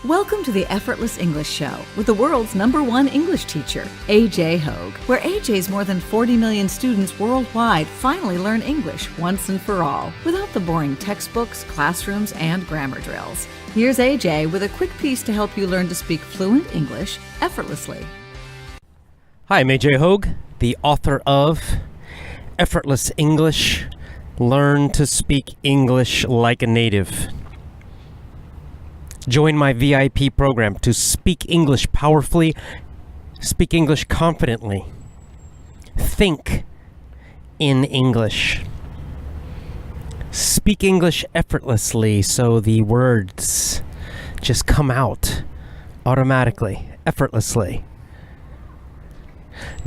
Welcome to the Effortless English Show with the world's #1 English teacher, AJ Hoge, where AJ's more than 40 million students worldwide finally learn English once and for all, without the boring textbooks, classrooms, and grammar drills. Here's AJ with a quick piece to help you learn to speak fluent English effortlessly. Hi, I'm AJ Hoge, the author of Effortless English, Learn to Speak English Like a Native. Join my VIP program to speak English powerfully, speak English confidently, think in English, speak English effortlessly so the words just come out automatically, effortlessly.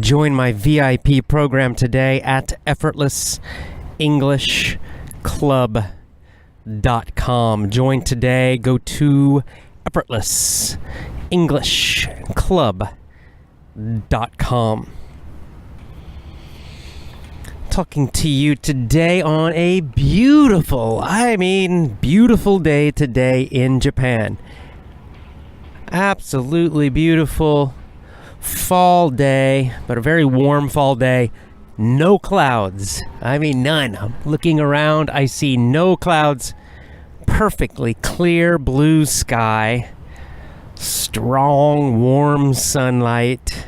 Join my VIP program today at effortlessenglishclub.com. Join today. Go to effortlessenglishclub.com. Talking to you today on a beautiful day today in Japan. Absolutely beautiful fall day, but a very warm fall day. No clouds. None. I'm looking around. I see no clouds. Perfectly clear blue sky. Strong, warm sunlight.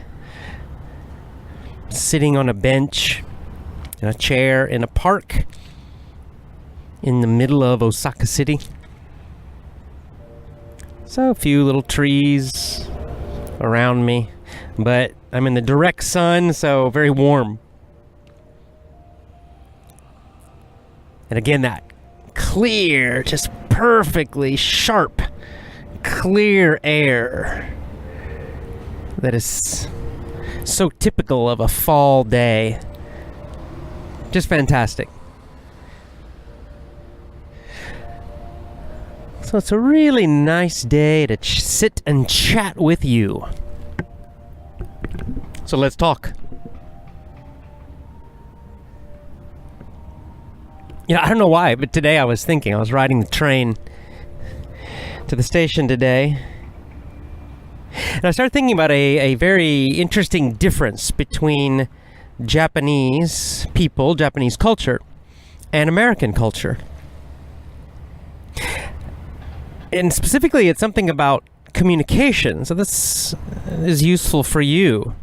Sitting on a bench, in a chair, in a park in the middle of Osaka City. So a few little trees around me, but I'm in the direct sun, so very warm. And again, that clear, just perfectly sharp, clear air that is so typical of a fall day. Just fantastic. So it's a really nice day to sit and chat with you. So let's talk. I don't know why, but today I was riding the train to the station today, and I started thinking about a very interesting difference between Japanese people, Japanese culture, and American culture. And specifically, it's something about communication. So this is useful for you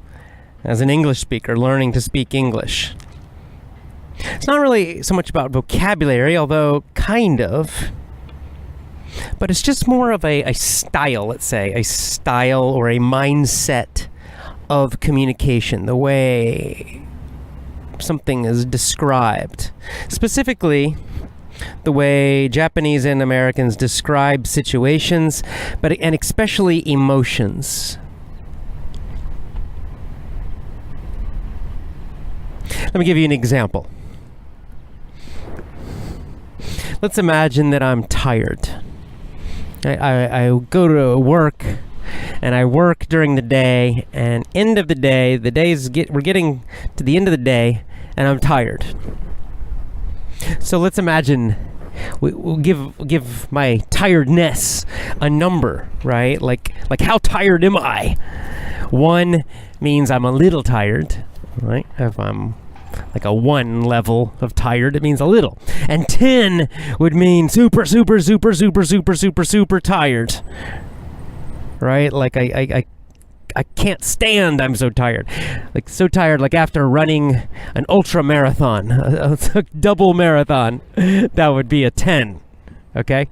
as an English speaker, learning to speak English. It's not really so much about vocabulary, although kind of. But it's just more of a style, let's say. A style or a mindset of communication. The way something is described. Specifically, the way Japanese and Americans describe situations, and especially emotions. Let me give you an example. Let's imagine that I'm tired. I go to work, and I work during the day, and end of the day, we're getting to the end of the day, and I'm tired. So let's imagine we'll give my tiredness a number, right? Like how tired am I? 1 means I'm a little tired, right? If I'm like a 1 level of tired, it means a little. And 10 would mean super tired. Right? Like I can't stand, I'm so tired. Like so tired, like after running an ultra marathon, a double marathon, that would be a 10. Okay?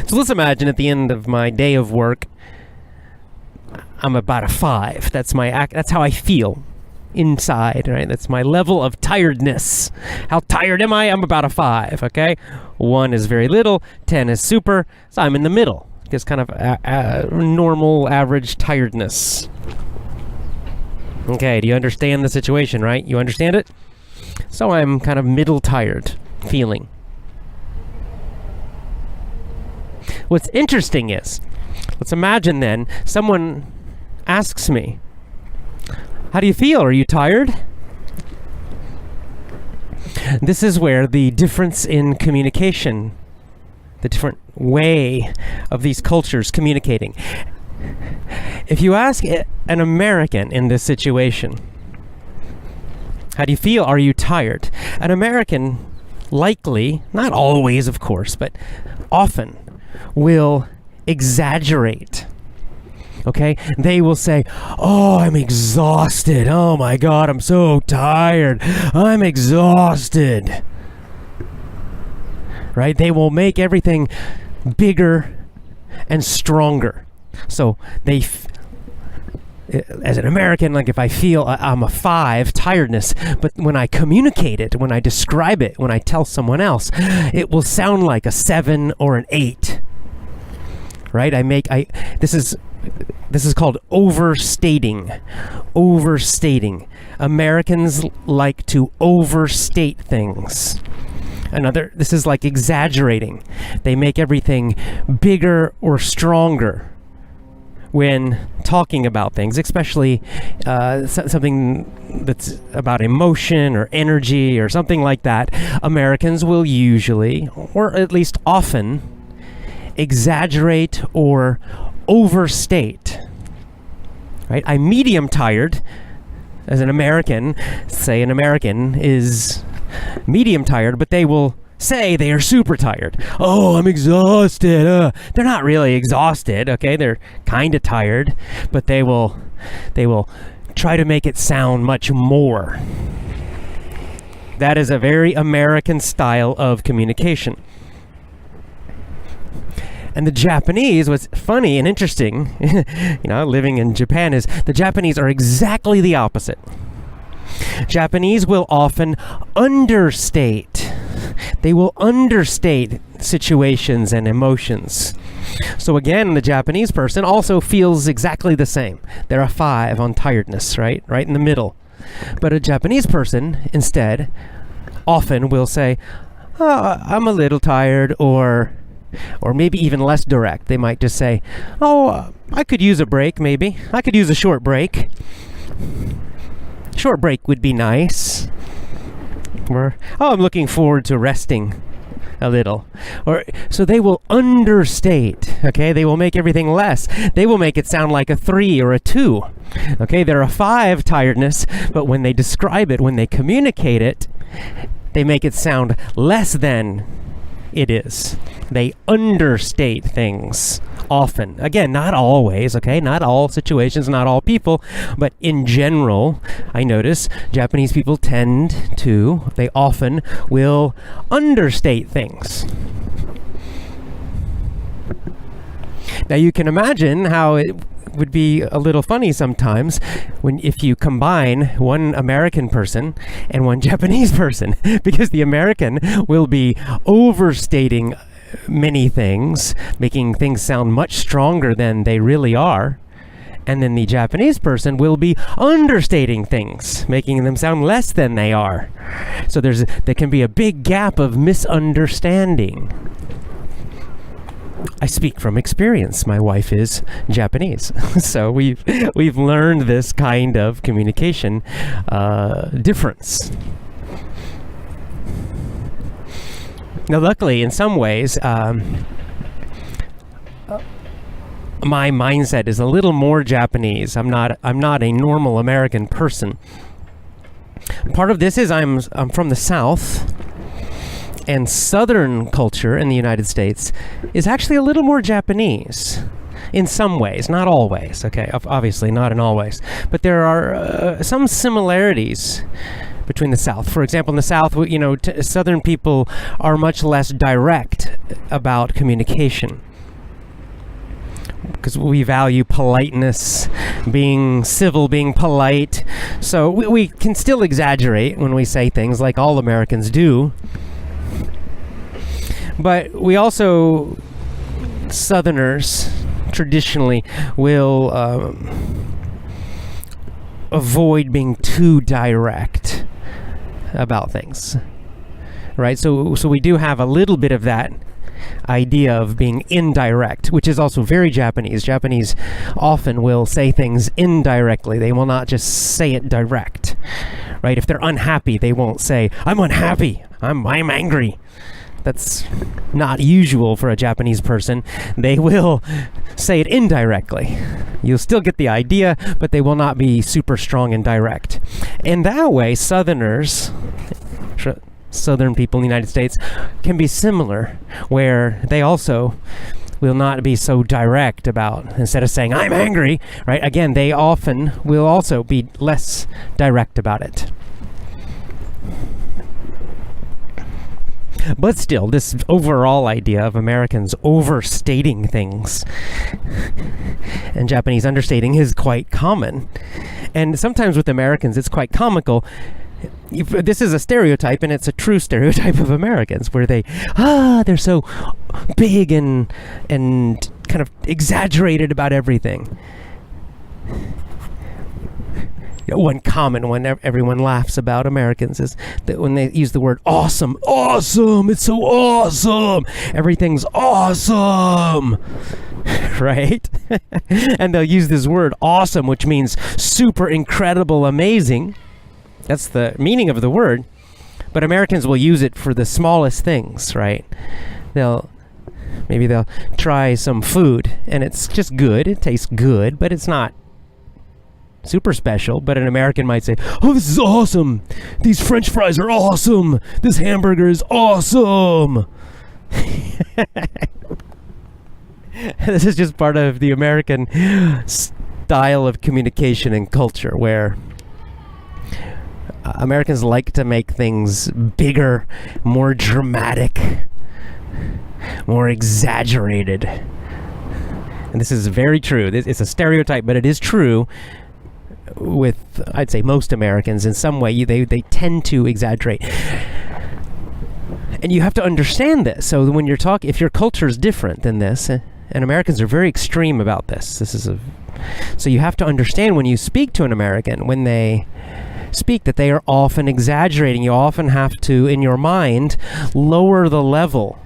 So let's imagine at the end of my day of work, I'm about a 5. That's how I feel inside, right? That's my level of tiredness. How tired am I? I'm about a 5, okay? 1 is very little, 10 is super, so I'm in the middle. It's kind of normal, average tiredness. Okay, do you understand the situation, right? You understand it? So I'm kind of middle tired feeling. What's interesting is, let's imagine then, someone asks me, how do you feel? Are you tired? This is where the difference in communication the different way of these cultures communicating. If you ask an American in this situation, how do you feel? Are you tired? An American likely, not always of course, but often will exaggerate. Okay? They will say, oh, I'm exhausted. Oh my God, I'm so tired. I'm exhausted. Right? They will make everything bigger and stronger. So as an American, like if I feel I'm a 5 tiredness, but when I communicate it, when I describe it, when I tell someone else, it will sound like a 7 or an 8. Right? This is called overstating. Overstating. Americans like to overstate things. This is like exaggerating. They make everything bigger or stronger when talking about things, especially something that's about emotion or energy or something like that. Americans will usually, or at least often, exaggerate or overstate. Right? I'm medium tired as an American. Say an American is medium tired, but they will say they are super tired. Oh, I'm exhausted. They're not really exhausted, okay? They're kind of tired, but they will try to make it sound much more. That is a very American style of communication. And the Japanese, what's funny and interesting, living in Japan, is the Japanese are exactly the opposite. Japanese will often understate. They will understate situations and emotions. So again, the Japanese person also feels exactly the same. They're a 5 on tiredness, right? Right in the middle. But a Japanese person, instead, often will say, oh, I'm a little tired, or maybe even less direct. They might just say, oh, I could use a break, maybe. I could use a short break. Short break would be nice. Or, oh, I'm looking forward to resting a little. So they will understate, okay? They will make everything less. They will make it sound like a 3 or a 2. Okay, they're a 5 tiredness, but when they describe it, when they communicate it, they make it sound less than it is. They understate things often. Again, not always, okay? Not all situations, not all people, but in general, I notice Japanese people they often will understate things. Now you can imagine how it would be a little funny sometimes if you combine one American person and one Japanese person, because the American will be overstating many things, making things sound much stronger than they really are, and then the Japanese person will be understating things, making them sound less than they are. So there can be a big gap of misunderstanding. I speak from experience. My wife is Japanese, so we've learned this kind of communication difference. Now, luckily, in some ways, my mindset is a little more Japanese. I'm not a normal American person. Part of this is I'm from the South. And Southern culture in the United States is actually a little more Japanese in some ways, not always, okay? Obviously, not in all ways. But there are some similarities between the South. For example, in the South, Southern people are much less direct about communication, because we value politeness, being civil, being polite. So we can still exaggerate when we say things, like all Americans do. But we also, Southerners, traditionally will avoid being too direct about things, right? So we do have a little bit of that idea of being indirect, which is also very Japanese. Japanese often will say things indirectly. They will not just say it direct, right? If they're unhappy, they won't say, I'm unhappy, I'm angry. That's not usual for a Japanese person. They will say it indirectly. You'll still get the idea, but they will not be super strong and direct. And that way, Southerners, Southern people in the United States, can be similar, where they also will not be so direct about, instead of saying, I'm angry, right? Again, they often will also be less direct about it. But still, this overall idea of Americans overstating things and Japanese understating is quite common. And sometimes with Americans, it's quite comical. This is a stereotype, and it's a true stereotype of Americans, where they're so big and kind of exaggerated about everything. One common one everyone laughs about Americans is that when they use the word awesome, it's so awesome, everything's awesome, right? And they'll use this word awesome, which means super, incredible, amazing. That's the meaning of the word. But Americans will use it for the smallest things, right? Maybe they'll try some food and it's just good, it tastes good, but it's not super special. But an American might say, oh, this is awesome, these French fries are awesome, this hamburger is awesome. This is just part of the American style of communication and culture, where Americans like to make things bigger, more dramatic, more exaggerated. And this is very true. It's a stereotype, but it is true with, I'd say, most Americans. In some way, they tend to exaggerate. And you have to understand this. So when you're talking, if your culture is different than this, and Americans are very extreme about this. So you have to understand when you speak to an American, when they speak, that they are often exaggerating. You often have to, in your mind, lower the level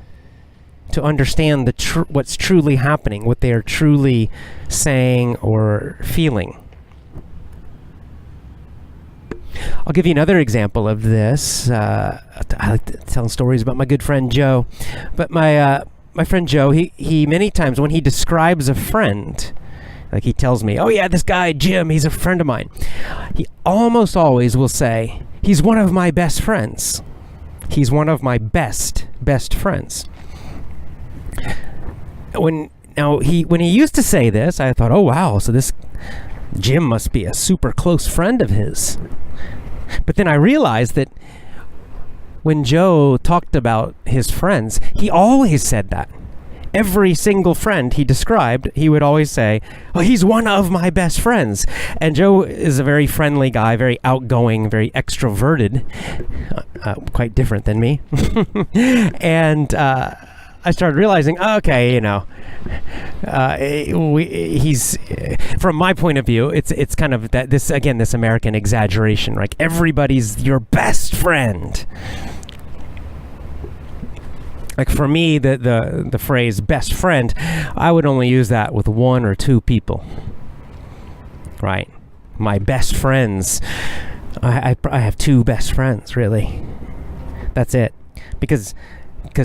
to understand what's truly happening, what they are truly saying or feeling. I'll give you another example of this. I like telling stories about my good friend Joe. But my friend Joe, he many times when he describes a friend, like he tells me, oh yeah, this guy Jim, he's a friend of mine, he almost always will say, he's one of my best friends. He's one of my best friends. When he used to say this, I thought, oh wow, so this Jim must be a super close friend of his. But then I realized that when Joe talked about his friends, he always said that. Every single friend he described, he would always say, oh, he's one of my best friends. And Joe is a very friendly guy, very outgoing, very extroverted, quite different than me. And I started realizing, okay, he's, from my point of view, it's kind of that this American exaggeration, like everybody's your best friend. Like for me, the phrase best friend, I would only use that with one or two people, right? My best friends, I have two best friends, really. That's it. Because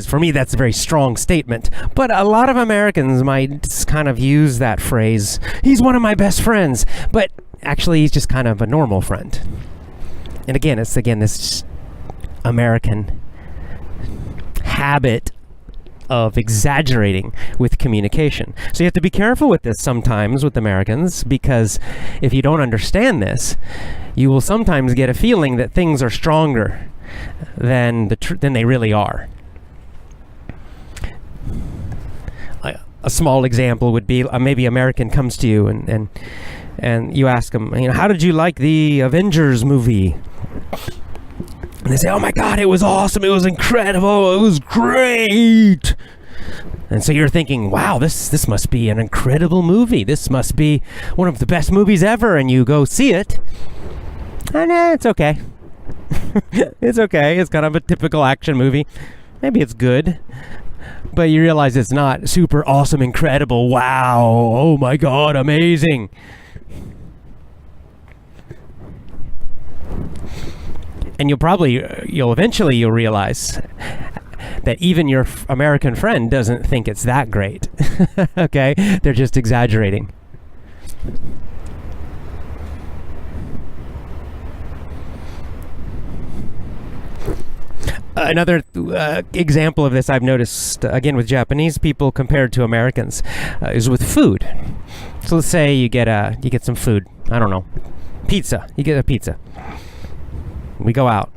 for me, that's a very strong statement. But a lot of Americans might kind of use that phrase, he's one of my best friends, but actually he's just kind of a normal friend. And again, it's this American habit of exaggerating with communication. So you have to be careful with this sometimes with Americans, because if you don't understand this, you will sometimes get a feeling that things are stronger than they really are. A small example would be maybe American comes to you and you ask them, how did you like the Avengers movie? And they say, oh my God, it was awesome, it was incredible, it was great. And so you're thinking, wow, this must be an incredible movie. This must be one of the best movies ever. And you go see it. And it's okay. It's okay. It's kind of a typical action movie. Maybe it's good. But you realize it's not super awesome, incredible, wow, oh my God, amazing. And you'll eventually realize that even your American friend doesn't think it's that great. Okay? They're just exaggerating. Another example of this I've noticed, again with Japanese people compared to Americans, is with food. So let's say you get some food. I don't know, pizza. You get a pizza. We go out,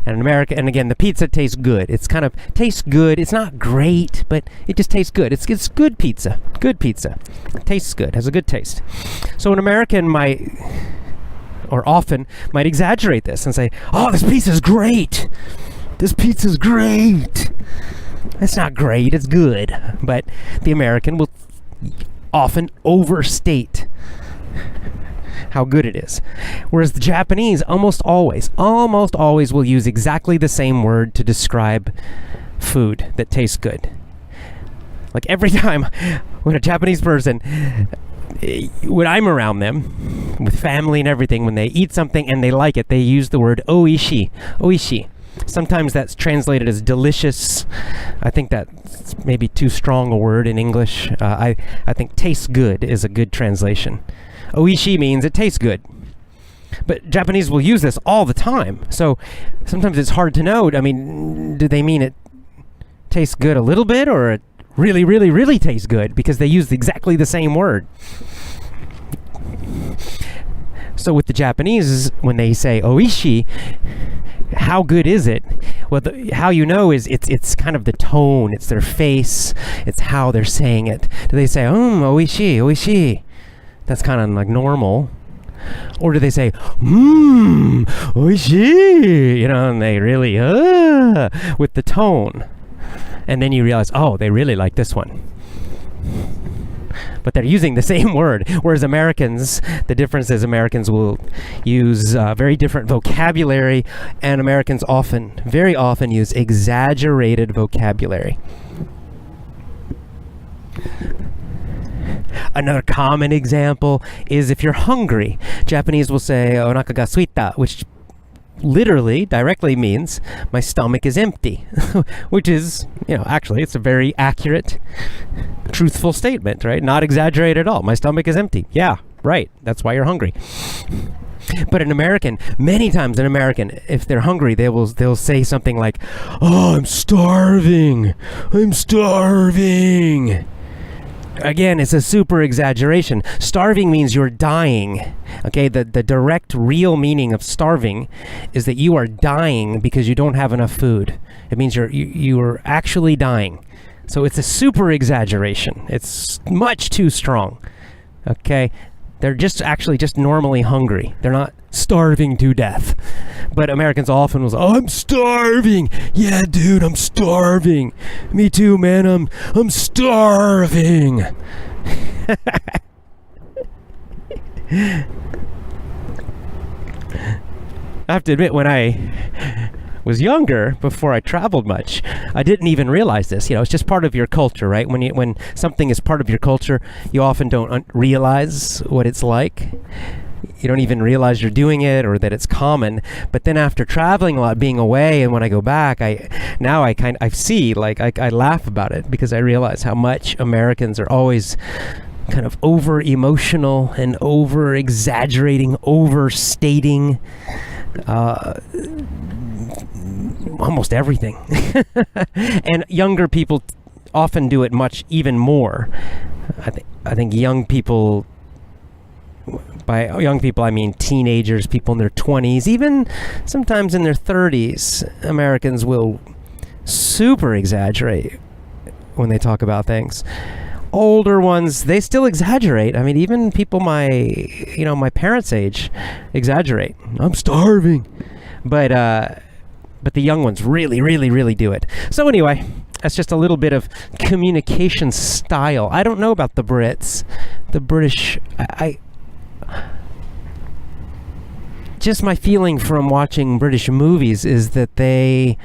and in America, and again, the pizza tastes good. It's kind of tastes good. It's not great, but it just tastes good. It's good pizza. Good pizza. It tastes good. Has a good taste. So an American often might exaggerate this and say, "Oh, this pizza's great. This pizza's great." It's not great, it's good. But the American will often overstate how good it is. Whereas the Japanese almost always will use exactly the same word to describe food that tastes good. Like every time when a Japanese person, when I'm around them, with family and everything, when they eat something and they like it, they use the word oishi, oishi. Sometimes that's translated as delicious. I think that's maybe too strong a word in English. I think tastes good is a good translation. Oishi means it tastes good. But Japanese will use this all the time. So sometimes it's hard to know. I mean, do they mean it tastes good a little bit, or it really, really, really tastes good? Because they use exactly the same word. So with the Japanese, when they say oishi, how good is it? Well, how you know is it's kind of the tone, it's their face, it's how they're saying it. Do they say, oishi, oishi? That's kind of like normal. Or do they say, oishi? And they really, with the tone. And then you realize, oh, they really like this one. But they're using the same word. Whereas Americans, the difference is Americans will use very different vocabulary, and Americans very often use exaggerated vocabulary. Another common example is if you're hungry. Japanese will say, "Onaka ga suita," which literally, directly means my stomach is empty, which is, actually it's a very accurate, truthful statement, right? Not exaggerated at all. My stomach is empty. Yeah, right. That's why you're hungry. But many times an American, if they're hungry, they'll say something like, "Oh, I'm starving. I'm starving." Again, it's a super exaggeration. Starving means you're dying. Okay, the direct, real meaning of starving is that you are dying because you don't have enough food. It means you're actually dying. So it's a super exaggeration. It's much too strong. Okay, they're just normally hungry. They're not starving to death. But Americans often will say, "Oh, I'm starving. Yeah, dude, I'm starving. Me too, man. I'm starving." I have to admit, when I was younger, before I traveled much, I didn't even realize this. It's just part of your culture, right? When something is part of your culture, you often don't realize what it's like. You don't even realize you're doing it or that it's common. But then after traveling a lot, being away, and when I go back, I see, I laugh about it because I realize how much Americans are always kind of over emotional and over exaggerating, overstating almost everything. And younger people often do it even more. I think young people, by young people I mean teenagers, people in their 20s, even sometimes in their 30s, Americans will super exaggerate when they talk about things. Older ones, they still exaggerate. I mean, even people my parents' age exaggerate. "I'm starving." But the young ones really, really, really do it. So anyway, that's just a little bit of communication style. I don't know about the Brits. The British, just my feeling from watching British movies is that they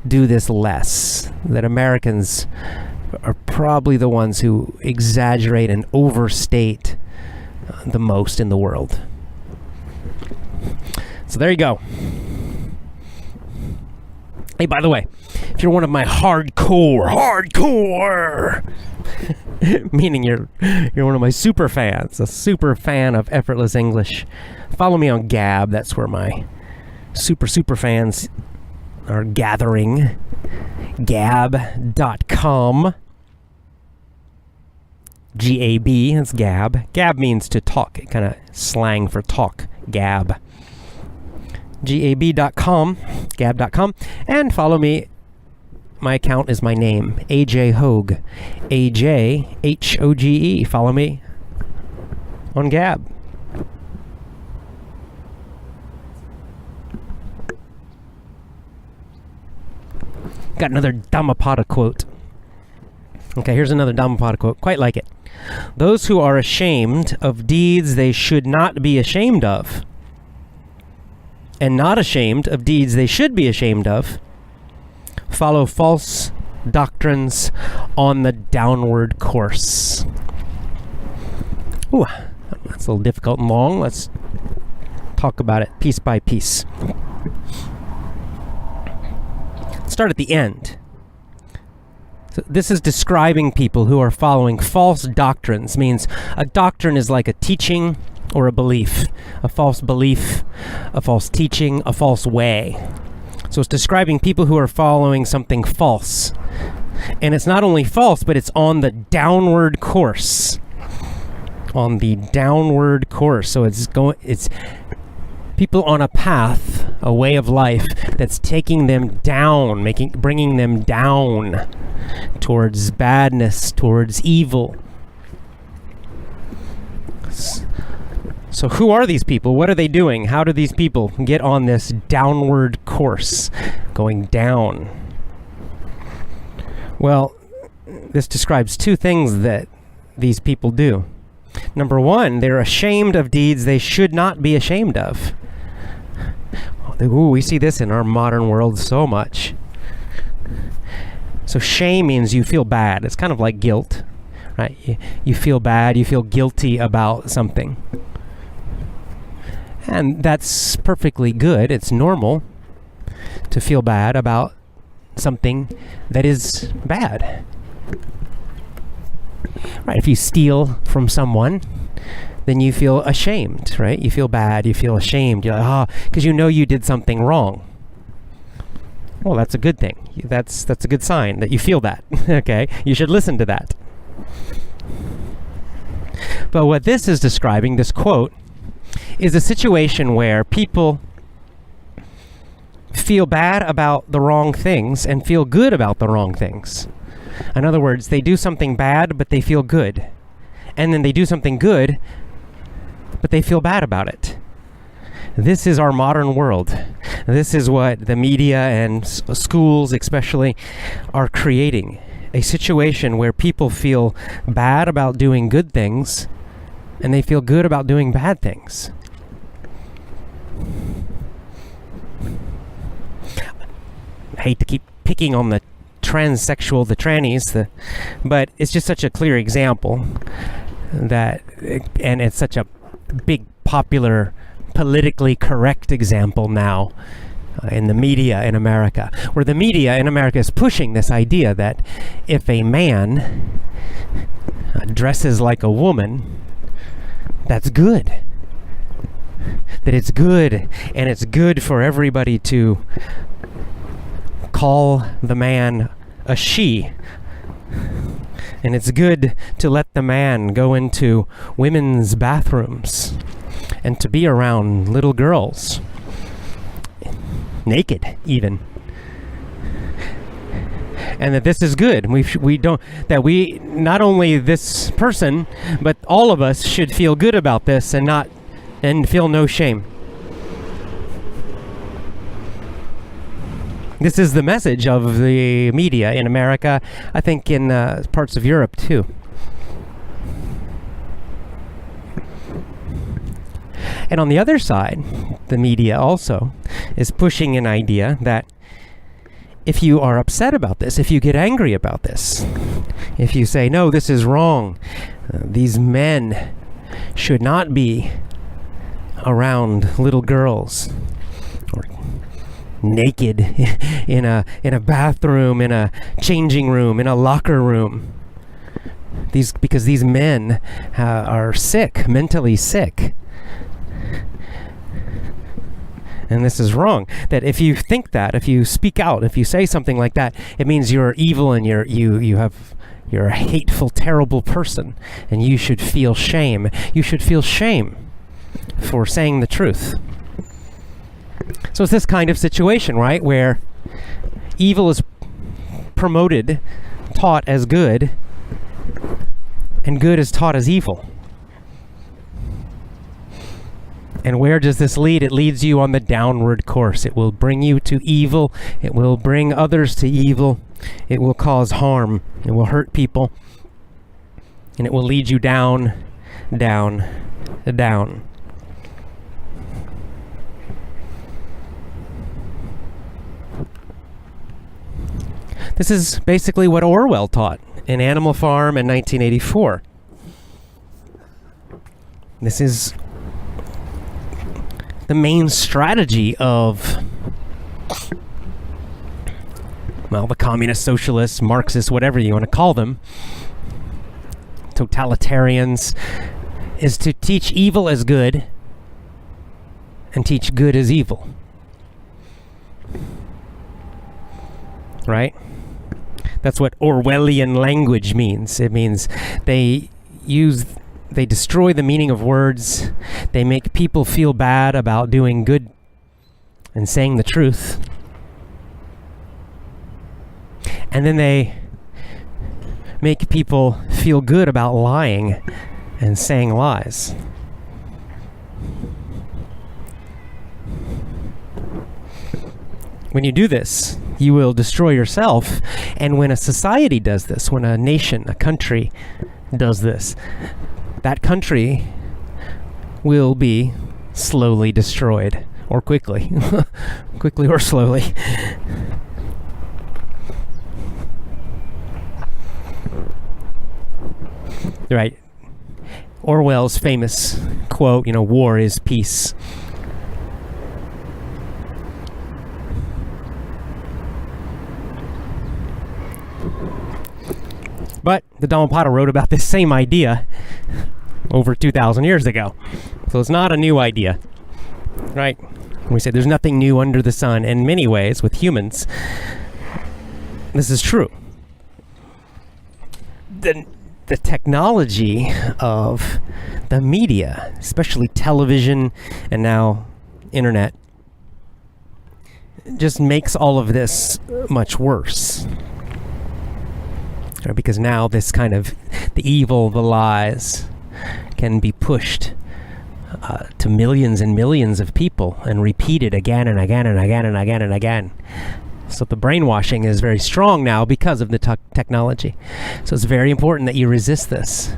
do this less. That Americans are probably the ones who exaggerate and overstate the most in the world. So there you go. Hey, by the way, if you're one of my hardcore, meaning you're one of my super fans, a super fan of Effortless English, follow me on Gab. That's where my super fans are gathering. Gab.com. G-A-B, that's Gab. Gab means to talk, kind of slang for talk. Gab. Gab.com, Gab.com, and follow me. My account is my name, AJ Hoge, A-J-H-O-G-E. Follow me on Gab. Got another Dhammapada quote. Okay, here's another Dhammapada quote. Quite like it. Those who are ashamed of deeds they should not be ashamed of, and not ashamed of deeds they should be ashamed of, follow false doctrines on the downward course. Ooh, that's a little difficult and long. Let's talk about it piece by piece. Let's start at the end. So this is describing people who are following false doctrines. Means a doctrine is like a teaching or a belief. A false belief, a false teaching, a false way. So it's describing people who are following something false. And it's not only false, but it's on the downward course. On the downward course. So it's people on a path, a way of life that's taking them down, bringing them down towards badness, towards evil. So who are these people? What are they doing? How do these people get on this downward course, going down? Well, this describes two things that these people do. Number one, they're ashamed of deeds they should not be ashamed of. Ooh, we see this in our modern world so much. So shame means you feel bad. It's kind of like guilt, right? You feel bad, you feel guilty about something. And that's perfectly good. It's normal to feel bad about something that is bad. Right, if you steal from someone, then you feel ashamed, right? You feel bad, you feel ashamed. You're like, because you know you did something wrong. Well, that's a good thing. That's a good sign that you feel that, okay? You should listen to that. But what this is describing, this quote, is a situation where people feel bad about the wrong things and feel good about the wrong things. In other words, they do something bad, but they feel good. And then they do something good, but they feel bad about it. This is our modern world. This is what the media and schools especially are creating. A situation where people feel bad about doing good things, and they feel good about doing bad things. I hate to keep picking on the transsexual, the trannies, but it's just such a clear example that, and it's such a big, popular, politically correct example now in the media in America, where the media in America is pushing this idea that if a man dresses like a woman, that's good. That it's good, and it's good for everybody to call the man a she. And it's good to let the man go into women's bathrooms and to be around little girls, naked even. And that this is good. We not only this person, but all of us should feel good about this and feel no shame. This is the message of the media in America, I think in parts of Europe too. And on the other side, the media also is pushing an idea that if you are upset about this, if you get angry about this, if you say, no, this is wrong, these men should not be around little girls, or naked in a bathroom, in a changing room, in a locker room. Because these men are sick, mentally sick. And this is wrong. That if you think that, if you speak out, if you say something like that, it means you're evil and you're a hateful, terrible person, and you should feel shame. You should feel shame for saying the truth. So it's this kind of situation, right, where evil is promoted, taught as good, and good is taught as evil. And where does this lead? It leads you on the downward course. It will bring you to evil. It will bring others to evil. It will cause harm. It will hurt people. And it will lead you down, down, down. This is basically what Orwell taught in Animal Farm in 1984. This is the main strategy of, well, the communists, socialists, Marxists, whatever you want to call them, totalitarians, is to teach evil as good and teach good as evil. Right? That's what Orwellian language means. It means they destroy the meaning of words. They make people feel bad about doing good and saying the truth. And then they make people feel good about lying and saying lies. When you do this, you will destroy yourself. And when a society does this, when a nation, a country does this, that country will be slowly destroyed, or quickly. Quickly or slowly. Right. Orwell's famous quote, war is peace. But the Dhammapada wrote about this same idea over 2,000 years ago. So it's not a new idea, right? We say there's nothing new under the sun. In many ways, with humans, this is true. The technology of the media, especially television and now internet, just makes all of this much worse. Because now this kind of, the evil, the lies, can be pushed to millions and millions of people and repeated again and again and again and again and again. So the brainwashing is very strong now because of the technology. So it's very important that you resist this.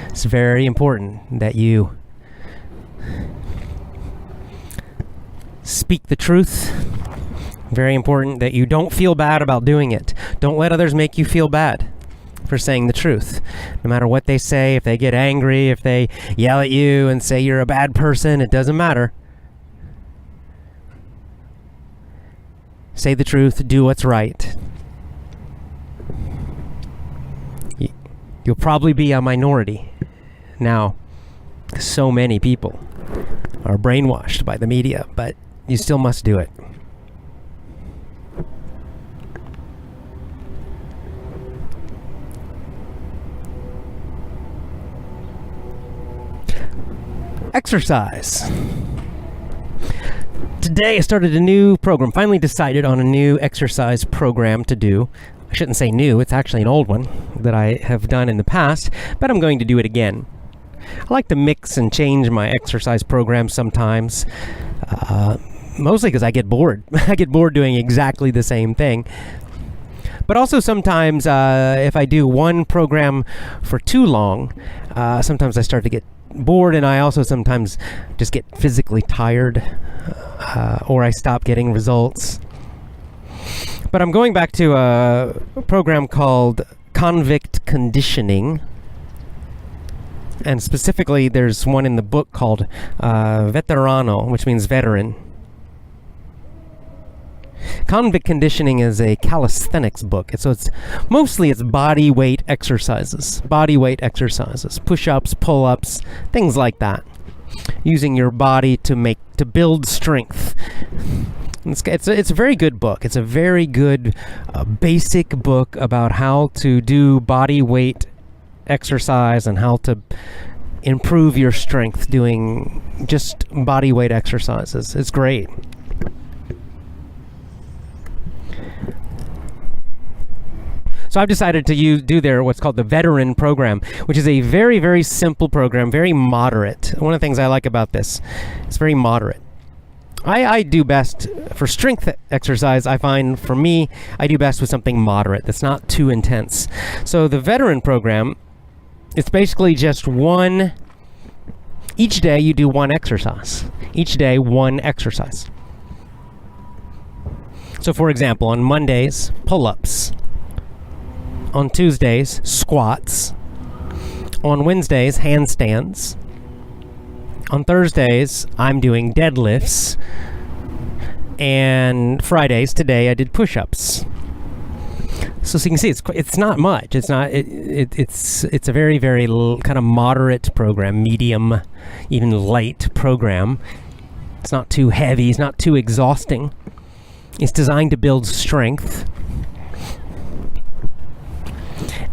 It's very important that you speak the truth. Very important that you don't feel bad about doing it. Don't let others make you feel bad for saying the truth. No matter what they say, if they get angry, if they yell at you and say you're a bad person, it doesn't matter. Say the truth, do what's right. You'll probably be a minority now. So many people are brainwashed by the media, but you still must do it. Exercise. Today I started a new program, finally decided on a new exercise program to do. I shouldn't say new, it's actually an old one that I have done in the past, but I'm going to do it again. I like to mix and change my exercise programs sometimes, mostly because I get bored. I get bored doing exactly the same thing. But also sometimes if I do one program for too long, sometimes I start to get bored, and I also sometimes just get physically tired, or I stop getting results. But I'm going back to a program called Convict Conditioning, and specifically there's one in the book called Veterano, which means veteran. Convict Conditioning is a calisthenics book. So it's mostly body weight exercises. Push-ups, pull-ups, things like that. Using your body to build strength. It's a very good book. It's a very good basic book about how to do body weight exercise and how to improve your strength doing just body weight exercises. It's great. So I've decided to do what's called the Veteran Program, which is a very, very simple program, very moderate. One of the things I like about this, it's very moderate. I do best for strength exercise. I find for me, I do best with something moderate that's not too intense. So the Veteran Program, it's basically just each day you do one exercise. Each day, one exercise. So for example, on Mondays, pull-ups. On Tuesdays, squats. On Wednesdays, handstands. On Thursdays, I'm doing deadlifts. And Fridays, today, I did push-ups. So you can see, it's not much. It's a very, very kind of moderate program, medium, even light program. It's not too heavy. It's not too exhausting. It's designed to build strength.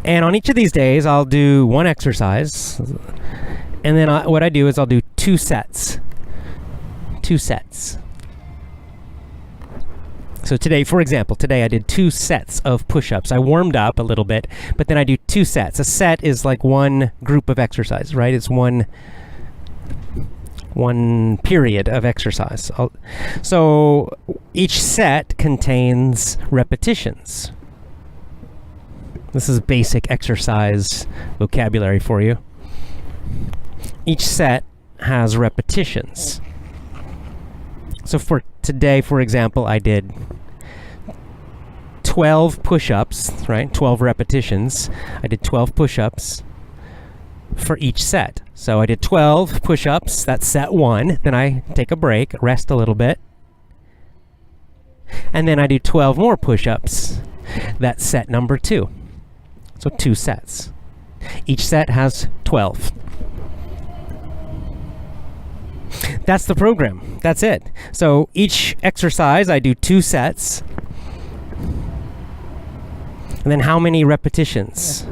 And on each of these days, I'll do one exercise. And then what I do is I'll do 2 sets. 2 sets. So today, for example, I did 2 sets of push-ups. I warmed up a little bit, but then I do 2 sets. A set is like one group of exercise, right? It's one period of exercise. So each set contains repetitions. This is basic exercise vocabulary for you. Each set has repetitions. So for today, for example, I did 12 push-ups, right? 12 repetitions. I did 12 push-ups for each set. So I did 12 push-ups, that's set 1. Then I take a break, rest a little bit. And then I do 12 more push-ups. That's set number 2. So 2 sets. Each set has 12. That's the program. That's it. So each exercise, I do 2 sets. And then how many repetitions?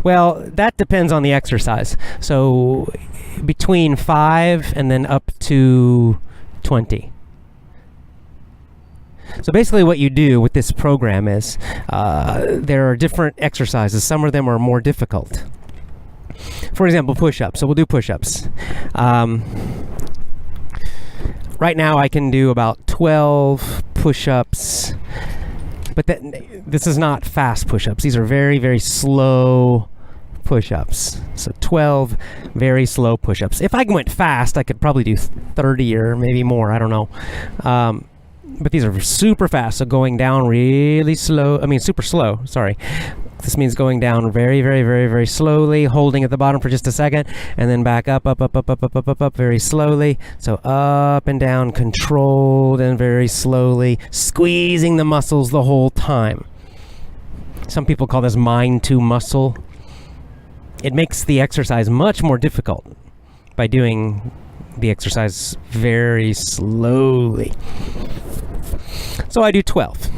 Well, that depends on the exercise. So between 5 and then up to 20. So basically what you do with this program is there are different exercises. Some of them are more difficult. For example, push-ups. So we'll do push-ups. Right now I can do about 12 push-ups. But this is not fast push-ups. These are very, very slow push-ups. So 12 very slow push-ups. If I went fast, I could probably do 30 or maybe more. I don't know. But these are super fast, so going down really slow. Super slow, sorry. This means going down very, very, very, very slowly, holding at the bottom for just a second, and then back up, very slowly. So up and down, controlled and very slowly, squeezing the muscles the whole time. Some people call this mind to muscle. It makes the exercise much more difficult by doing the exercise very slowly. So I do 12.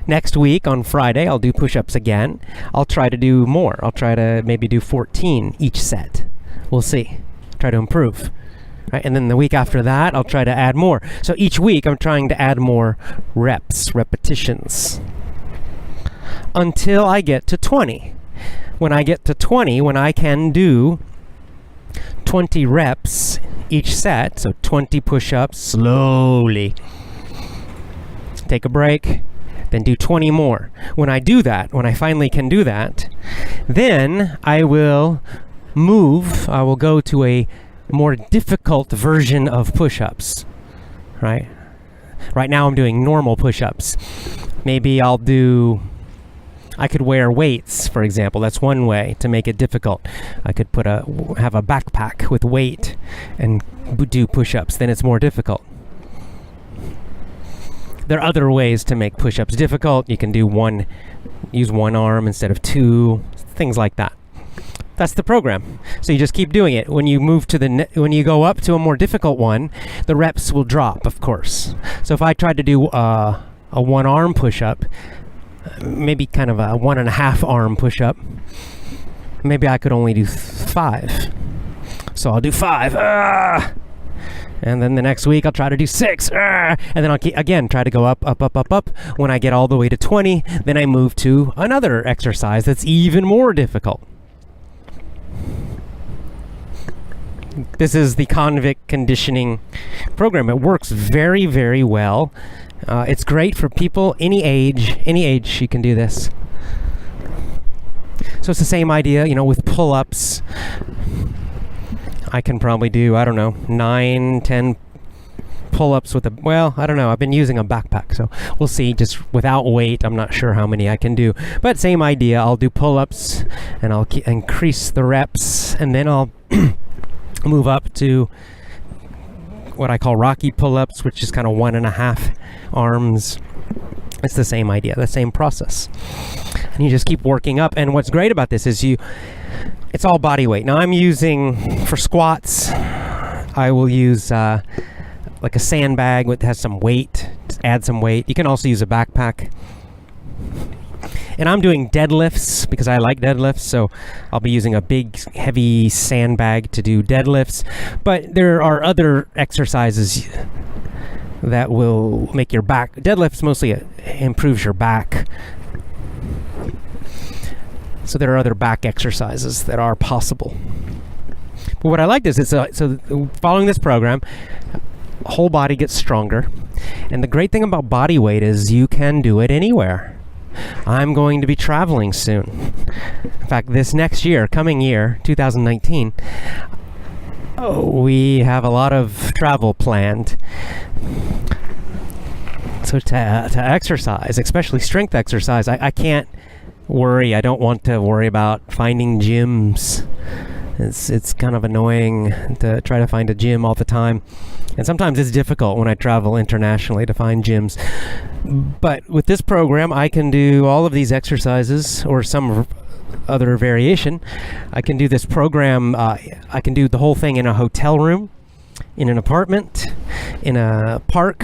Next week on Friday, I'll do push-ups again. I'll try to do more. I'll try to maybe do 14 each set. We'll see. Try to improve. Right? And then the week after that, I'll try to add more. So each week, I'm trying to add more repetitions, until I get to 20. When I get to 20, when I can do 20 reps each set, so 20 push-ups slowly. Take a break, then do 20 more. When I do that, when I finally can do that, then I will go to a more difficult version of push-ups, right? Right now I'm doing normal push-ups. Maybe I could wear weights, for example. That's one way to make it difficult. I could have a backpack with weight and do push-ups. Then it's more difficult. There are other ways to make push-ups difficult. You can use one arm instead of two, things like that. That's the program. So you just keep doing it. When you move to when you go up to a more difficult one, the reps will drop, of course. So if I tried to do a one-arm push-up, maybe kind of a 1.5 arm push-up, maybe I could only do 5. So I'll do 5. And then the next week I'll try to do 6. And then I'll again try to go up. When I get all the way to 20, then I move to another exercise that's even more difficult. This is the convict conditioning program. It works very, very well. It's great for people any age. Any age you can do this. So it's the same idea, with pull-ups. I can probably do, 9, 10 pull-ups with I don't know. I've been using a backpack, so we'll see. Just without weight, I'm not sure how many I can do. But same idea. I'll do pull-ups, and I'll increase the reps, and then I'll move up to what I call Rocky pull-ups, which is kind of 1.5 arms. It's the same idea, the same process. And you just keep working up. And what's great about this is it's all body weight. Now I'm using, for squats, I will use like a sandbag that has some weight, just add some weight. You can also use a backpack. And I'm doing deadlifts because I like deadlifts, so I'll be using a big, heavy sandbag to do deadlifts. But there are other exercises that will make your back. Deadlifts mostly improves your back. So there are other back exercises that are possible. But what I like is so following this program, whole body gets stronger. And the great thing about body weight is you can do it anywhere. I'm going to be traveling soon. In fact, this next year, coming year, 2019, we have a lot of travel planned. So to exercise, especially strength exercise, I can't worry. I don't want to worry about finding gyms. It's kind of annoying to try to find a gym all the time. And sometimes it's difficult when I travel internationally to find gyms. But with this program, I can do all of these exercises or some other variation. I can do this program, I can do the whole thing in a hotel room, in an apartment, in a park,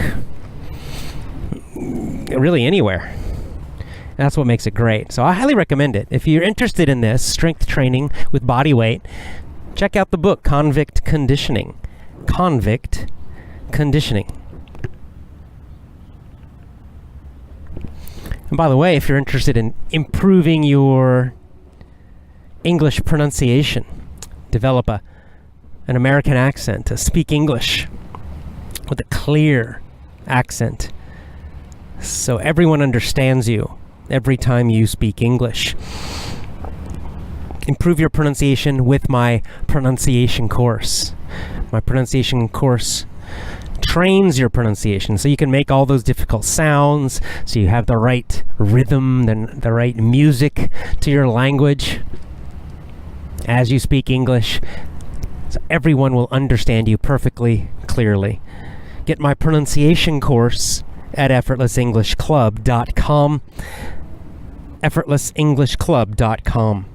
really anywhere. That's what makes it great. So I highly recommend it. If you're interested in this, strength training with body weight, check out the book, Convict Conditioning. Convict Conditioning. And by the way, if you're interested in improving your English pronunciation, develop an American accent, to speak English with a clear accent so everyone understands you every time you speak English. Improve your pronunciation with my pronunciation course. My pronunciation course trains your pronunciation so you can make all those difficult sounds, so you have the right rhythm, the right music to your language as you speak English, so everyone will understand you perfectly clearly. Get my pronunciation course at effortlessenglishclub.com. effortlessenglishclub.com.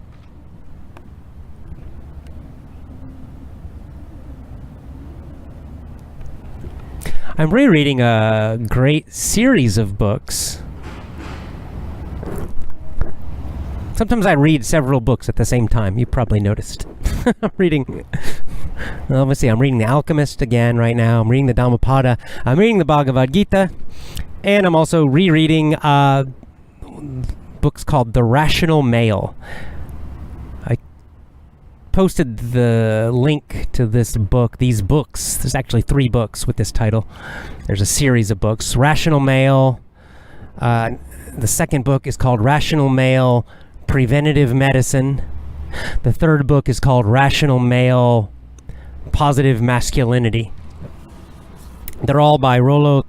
I'm rereading a great series of books. Sometimes I read several books at the same time. You probably noticed. I'm reading The Alchemist again right now. I'm reading the Dhammapada. I'm reading the Bhagavad Gita. And I'm also rereading books called The Rational Male. I posted the link to these books. There's actually 3 books with this title. There's a series of books. Rational Male. The second book is called Rational Male Preventative Medicine. The third book is called Rational Male Positive Masculinity. They're all by Rollo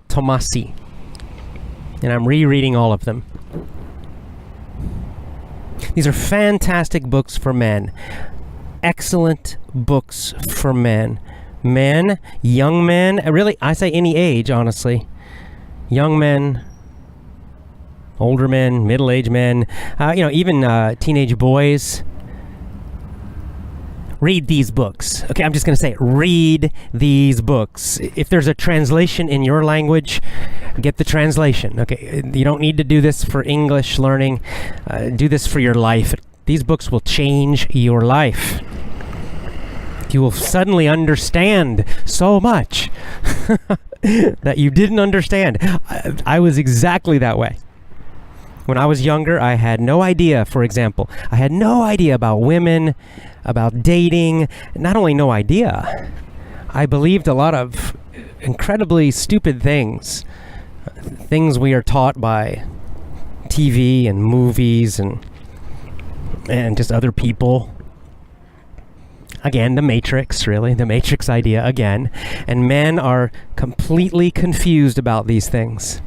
Tomassi. And I'm rereading all of them. These are fantastic books for men. Excellent books for men. Men, young men, really, I say any age, honestly. young men, older men, middle-aged men, even teenage boys. Read these books. Okay, I'm just going to say, read these books. If there's a translation in your language, get the translation. Okay, you don't need to do this for English learning. Do this for your life. These books will change your life. You will suddenly understand so much that you didn't understand. I was exactly that way. When I was younger, I had no idea, for example. I had no idea about women, about dating. Not only no idea, I believed a lot of incredibly stupid things. Things we are taught by TV and movies and just other people. Again, the Matrix, really. The Matrix idea again. And men are completely confused about these things.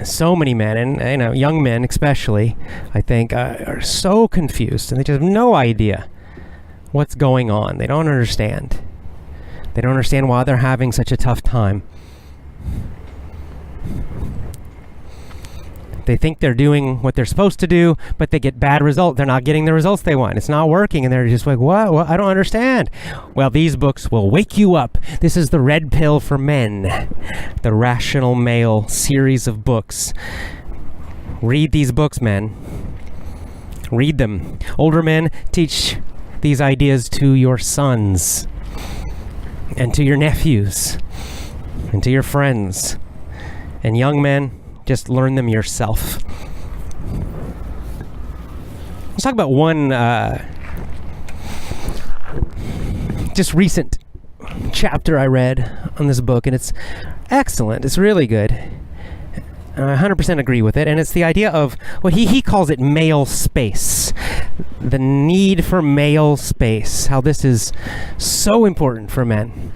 So many men, and young men especially, I think, are so confused, and they just have no idea what's going on. They don't understand. They don't understand why they're having such a tough time. They think they're doing what they're supposed to do, but they get bad results. They're not getting the results they want. It's not working, and they're just like, what? I don't understand. Well, these books will wake you up. This is the Red Pill for Men, the Rational Male series of books. Read these books, men. Read them. Older men, teach these ideas to your sons and to your nephews and to your friends. And young men, just learn them yourself. Let's talk about one just recent chapter I read on this book, and it's excellent. It's really good. I 100% agree with it, and it's the idea of what he calls it male space. The need for male space. How this is so important for men.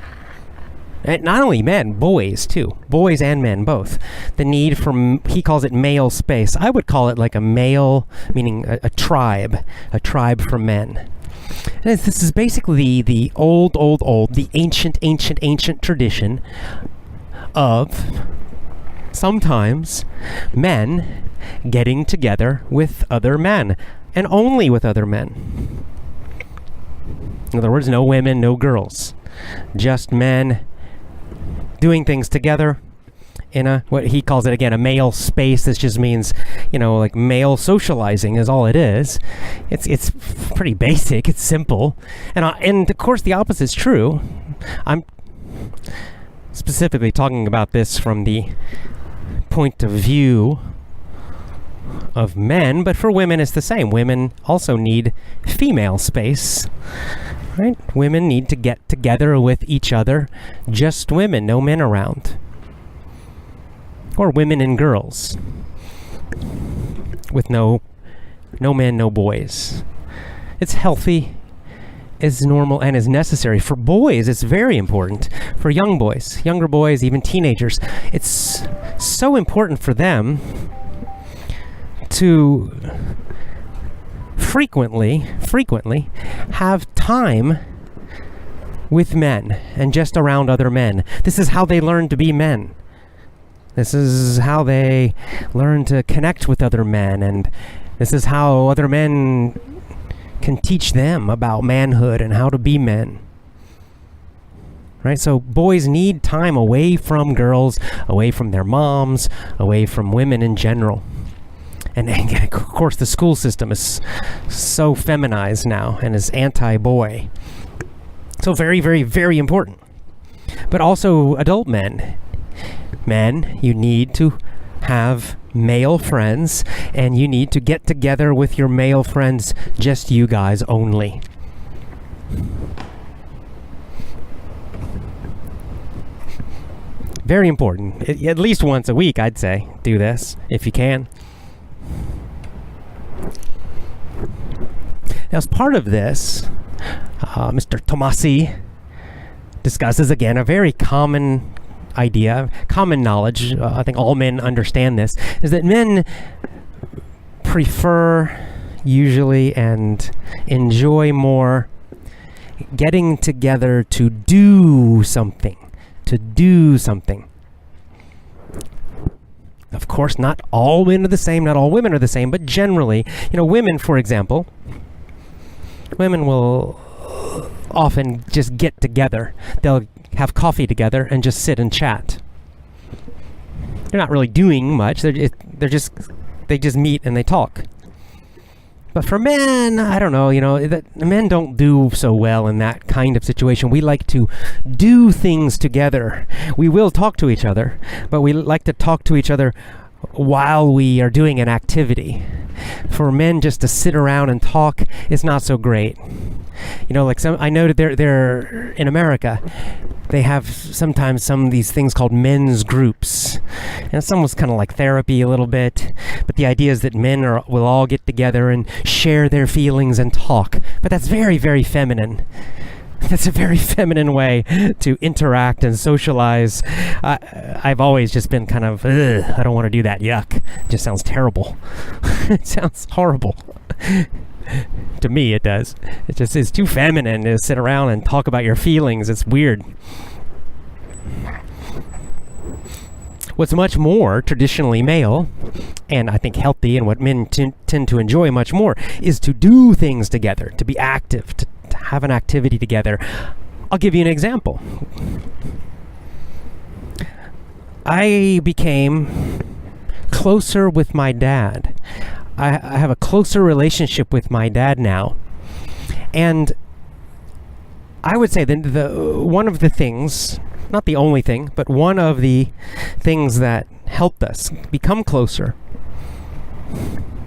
And not only men, boys too. Boys and men both. The need for, he calls it male space. I would call it like a male, meaning a tribe for men. And this is basically the old, the ancient tradition of sometimes men getting together with other men, and only with other men. In other words, no women, no girls. Just men doing things together in what he calls it, again, a male space. This just means, like male socializing is all it is. It's pretty basic. It's simple. And of course the opposite is true. I'm specifically talking about this from the point of view of men, but for women it's the same. Women also need female space. Right? Women need to get together with each other. Just women, no men around. Or women and girls. With no men, no boys. It's healthy, is normal, and is necessary. For boys, it's very important. For young boys, younger boys, even teenagers, it's so important for them to frequently have time with men and just around other men. This is how they learn to be men. This is how they learn to connect with other men, and this is how other men can teach them about manhood and how to be men. Right? So boys need time away from girls, away from their moms, away from women in general. And of course, the school system is so feminized now and is anti-boy. So very, very, very important. But also adult men. Men, you need to have male friends, and you need to get together with your male friends, just you guys only. Very important. At least once a week, I'd say, do this, if you can. Now, as part of this, Mr. Tomasi discusses again a very common idea, common knowledge. I think all men understand this, is that men prefer usually and enjoy more getting together to do something. Of course, not all men are the same, not all women are the same, but generally, women, for example, women will often just get together. They'll have coffee together and just sit and chat. They're not really doing much. They just meet and they talk. But for men, I don't know, men don't do so well in that kind of situation. We like to do things together. We will talk to each other, but we like to talk to each other while we are doing an activity. For men just to sit around and talk is not so great. I know that they're in America, they have sometimes some of these things called men's groups. And it's almost kind of like therapy a little bit. But the idea is that men will all get together and share their feelings and talk. But that's very, very feminine. That's a very feminine way to interact and socialize. I've always just been kind of, I don't want to do that. Yuck. It just sounds terrible. It sounds horrible. To me, it does. It just is too feminine to sit around and talk about your feelings. It's weird. What's much more traditionally male, and I think healthy, and what men tend to enjoy much more, is to do things together, to be active, to have an activity together. I'll give you an example. I became closer with my dad. I have a closer relationship with my dad now. And I would say that one of the things, not the only thing, but one of the things that helped us become closer,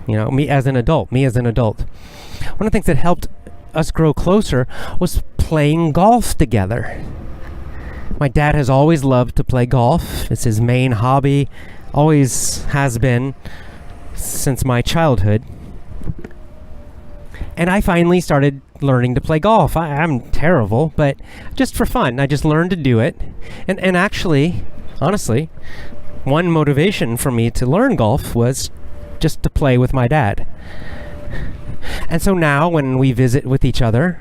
me as an adult. One of the things that helped us grow closer was playing golf together. My dad has always loved to play golf. It's his main hobby, always has been since my childhood. And I finally started learning to play golf. I'm terrible, but just for fun. I just learned to do it. And actually, honestly, one motivation for me to learn golf was just to play with my dad. And so now when we visit with each other,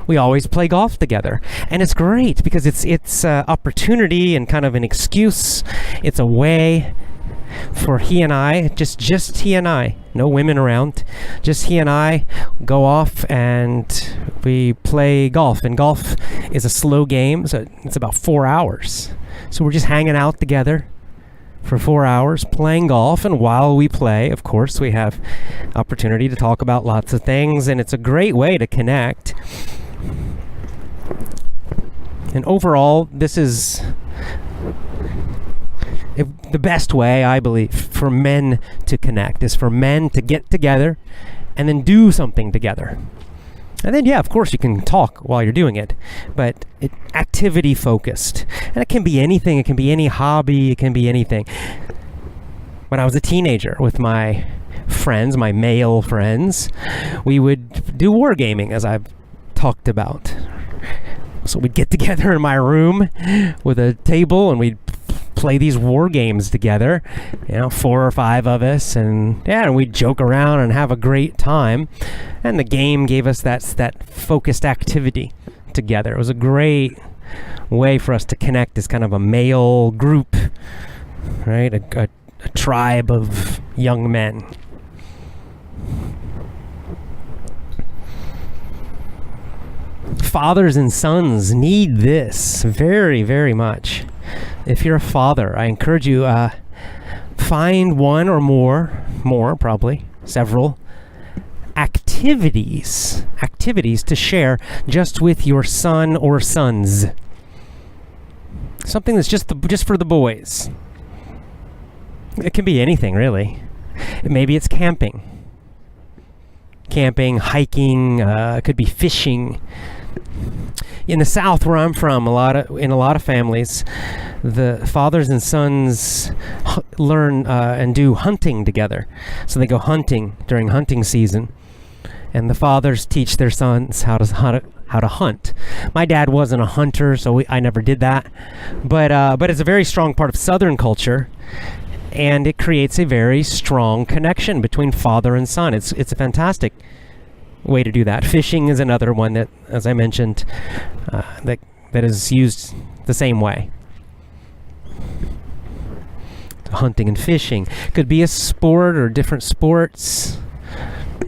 we always play golf together. And it's great because it's opportunity and kind of an excuse. It's a way for he and I, just he and I, no women around, just he and I go off and we play golf. And golf is a slow game, so it's about 4 hours. So we're just hanging out together for 4 hours playing golf, and while we play, of course, we have opportunity to talk about lots of things, and it's a great way to connect. And overall, this is the best way, I believe, for men to connect, is for men to get together and then do something together. And then, yeah, of course, you can talk while you're doing it, but activity focused. And it can be anything. It can be any hobby. It can be anything. When I was a teenager with my friends, my male friends, we would do wargaming, as I've talked about. So we'd get together in my room with a table and we'd play these war games together, 4 or 5 of us, and we'd joke around and have a great time. And the game gave us that focused activity together. It was a great way for us to connect as kind of a male group, right? A tribe of young men. Fathers and sons need this very, very much. If you're a father, I encourage you, find one or more probably, several activities to share just with your son or sons. Something that's just for the boys. It can be anything, really. Maybe it's camping, hiking, it could be fishing. In the South, where I'm from, in a lot of families, the fathers and sons learn and do hunting together. So they go hunting during hunting season, and the fathers teach their sons how to hunt. My dad wasn't a hunter, so I never did that. But it's a very strong part of Southern culture, and it creates a very strong connection between father and son. It's a fantastic way to do that. Fishing is another one that, as I mentioned, that is used the same way. hunting and fishing. Could be a sport or different sports.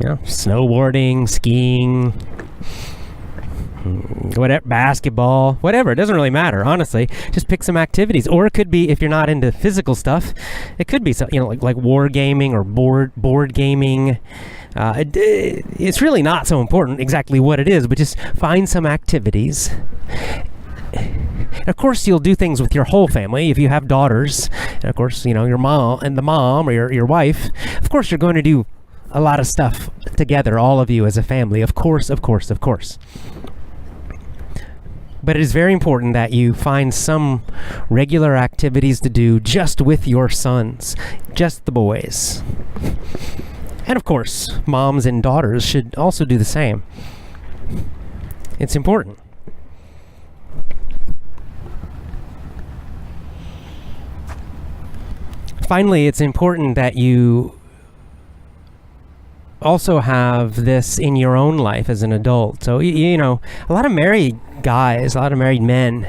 Snowboarding, skiing, whatever, basketball, whatever. It doesn't really matter, honestly. Just pick some activities. Or it could be, if you're not into physical stuff, it could be like war gaming or board gaming. It's really not so important exactly what it is, but just find some activities. Of course, you'll do things with your whole family if you have daughters. And of course, your mom and the mom or your wife. Of course, you're going to do a lot of stuff together, all of you as a family. Of course. But it is very important that you find some regular activities to do just with your sons, just the boys. And of course, moms and daughters should also do the same. It's important. Finally, it's important that you also have this in your own life as an adult. So, a lot of married guys, a lot of married men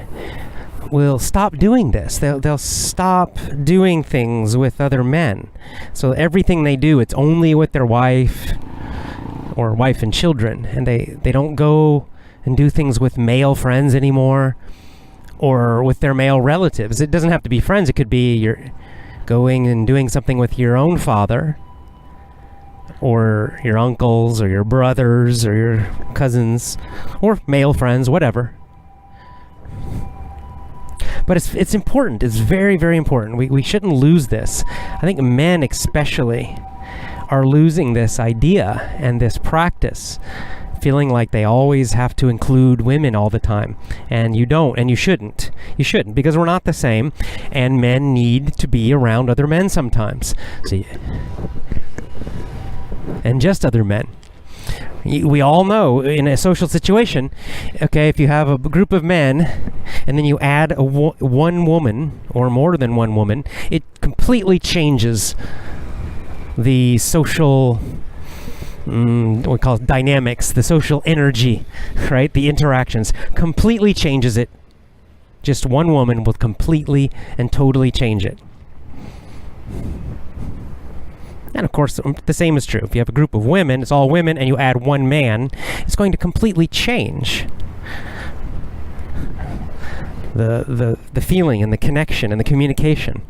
will stop doing this. They'll stop doing things with other men. So everything they do, it's only with their wife or wife and children. And they don't go and do things with male friends anymore or with their male relatives. It doesn't have to be friends. It could be you're going and doing something with your own father or your uncles or your brothers or your cousins or male friends, whatever. But it's important. It's very, very important. We shouldn't lose this. I think men especially are losing this idea and this practice, feeling like they always have to include women all the time. And you don't, and you shouldn't. You shouldn't, because we're not the same, and men need to be around other men sometimes. And just other men. We all know in a social situation, okay, if you have a group of men and then you add one woman or more than one woman, it completely changes the social, we call it dynamics, the social energy, right? The interactions completely changes it. Just one woman will completely and totally change it. And of course, the same is true. If you have a group of women, it's all women, and you add one man, it's going to completely change the feeling and the connection and the communication.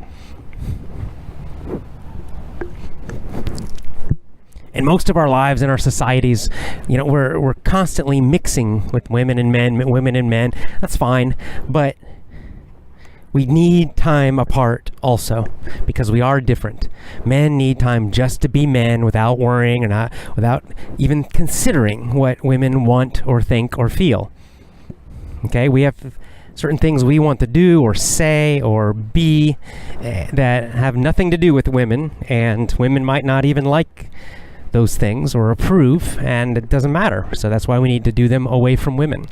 In most of our lives, in our societies, we're constantly mixing with women and men. That's fine, but we need time apart also, because we are different. Men need time just to be men without worrying or without even considering what women want or think or feel. Okay, we have certain things we want to do or say or be that have nothing to do with women, and women might not even like those things or approve, and it doesn't matter. So that's why we need to do them away from women.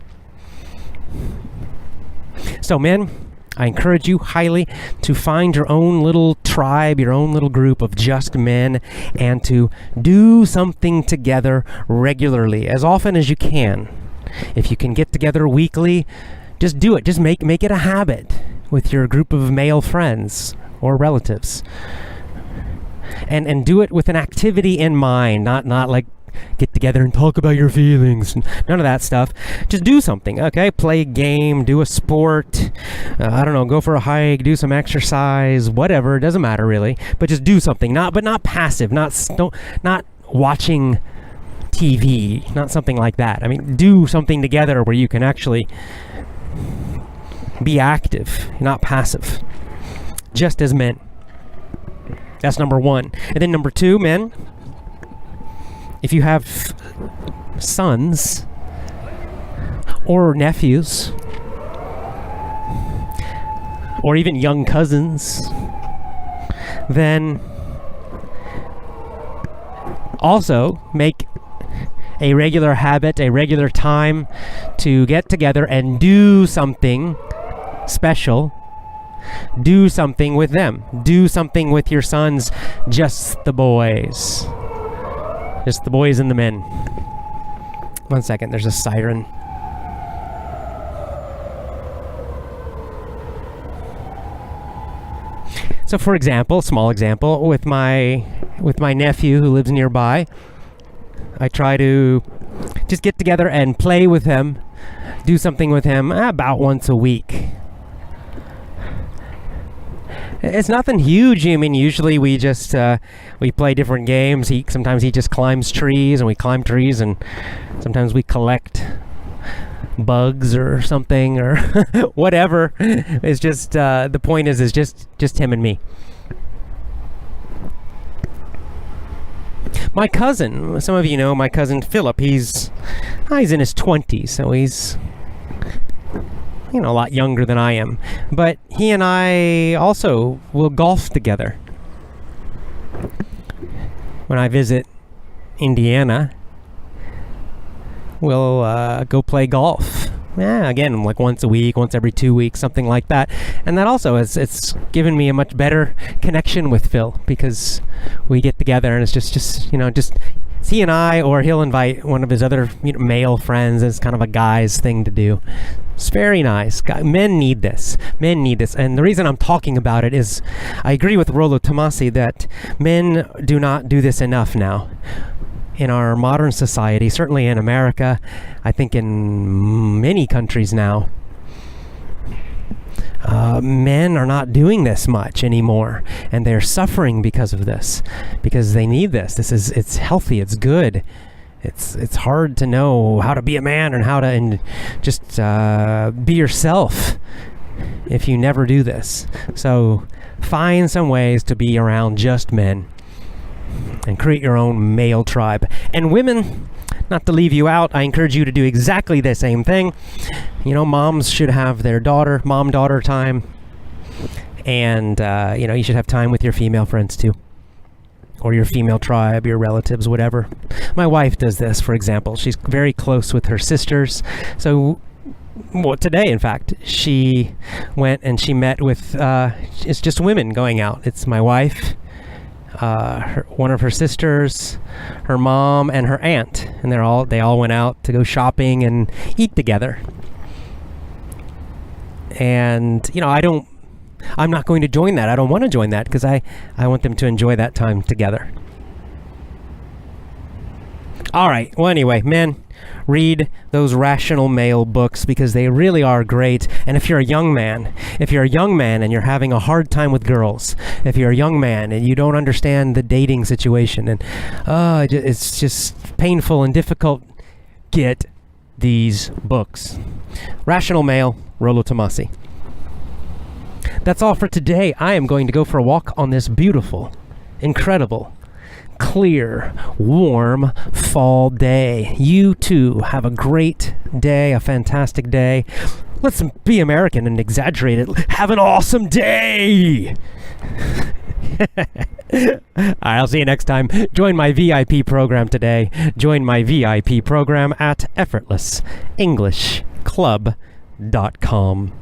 So men, I encourage you highly to find your own little tribe, your own little group of just men, and to do something together regularly, as often as you can. If you can get together weekly, just do it. Just make it a habit with your group of male friends or relatives. And do it with an activity in mind, not like get together and talk about your feelings. None of that stuff. Just do something, okay? Play a game, do a sport, go for a hike, do some exercise, whatever. It doesn't matter really, but just do something. Not passive, not watching TV, not something like that. I mean, do something together where you can actually be active, not passive. Just as men. That's number one. And then number two, men, if you have sons or nephews or even young cousins, then also make a regular habit, a regular time to get together and do something special. Do something with them. Do something with your sons, just the boys. Just the boys and the men. 1 second, there's a siren. So, for example, small example, with my nephew who lives nearby, I try to just get together and play with him, do something with him about once a week. It's nothing huge. I mean, usually we just we play different games. Sometimes he just climbs trees, and we climb trees, and sometimes we collect bugs or something or whatever. It's just the point is just him and me. My cousin, some of you know my cousin Philip. He's in his 20s, so he's a lot younger than I am. But he and I also will golf together. When I visit Indiana, we'll go play golf. Yeah, again, like once a week, once every 2 weeks, something like that. And that also it's given me a much better connection with Phil, because we get together and it's just it's he and I, or he'll invite one of his other male friends. It's kind of a guy's thing to do. It's very nice. Men need this. And the reason I'm talking about it is I agree with Rollo Tomasi that men do not do this enough now. In our modern society, certainly in America, I think in many countries now, men are not doing this much anymore, and they're suffering because of this, because they need this. It's healthy, it's good. It's hard to know how to be a man and how to just be yourself if you never do this. So find some ways to be around just men and create your own male tribe. And women, not to leave you out, I encourage you to do exactly the same thing. Moms should have their mom-daughter time. And, you should have time with your female friends too. Or your female tribe, your relatives, whatever. My wife does this, for example. She's very close with her sisters. So, today, in fact, she went and she met with, it's just women going out. It's my wife, one of her sisters, her mom, and her aunt, and they all went out to go shopping and eat together. And I'm not going to join that. I don't want to join that, because I want them to enjoy that time together. All right. Well, anyway, men, read those Rational Male books, because they really are great. And if you're a young man and you're having a hard time with girls, if you're a young man and you don't understand the dating situation and it's just painful and difficult, get these books. Rational Male, Rollo Tomasi. That's all for today. I am going to go for a walk on this beautiful, incredible, clear, warm fall day. You too have a great day, a fantastic day. Let's be American and exaggerate it. Have an awesome day! All right, I'll see you next time. Join my VIP program today. Join my VIP program at effortlessenglishclub.com.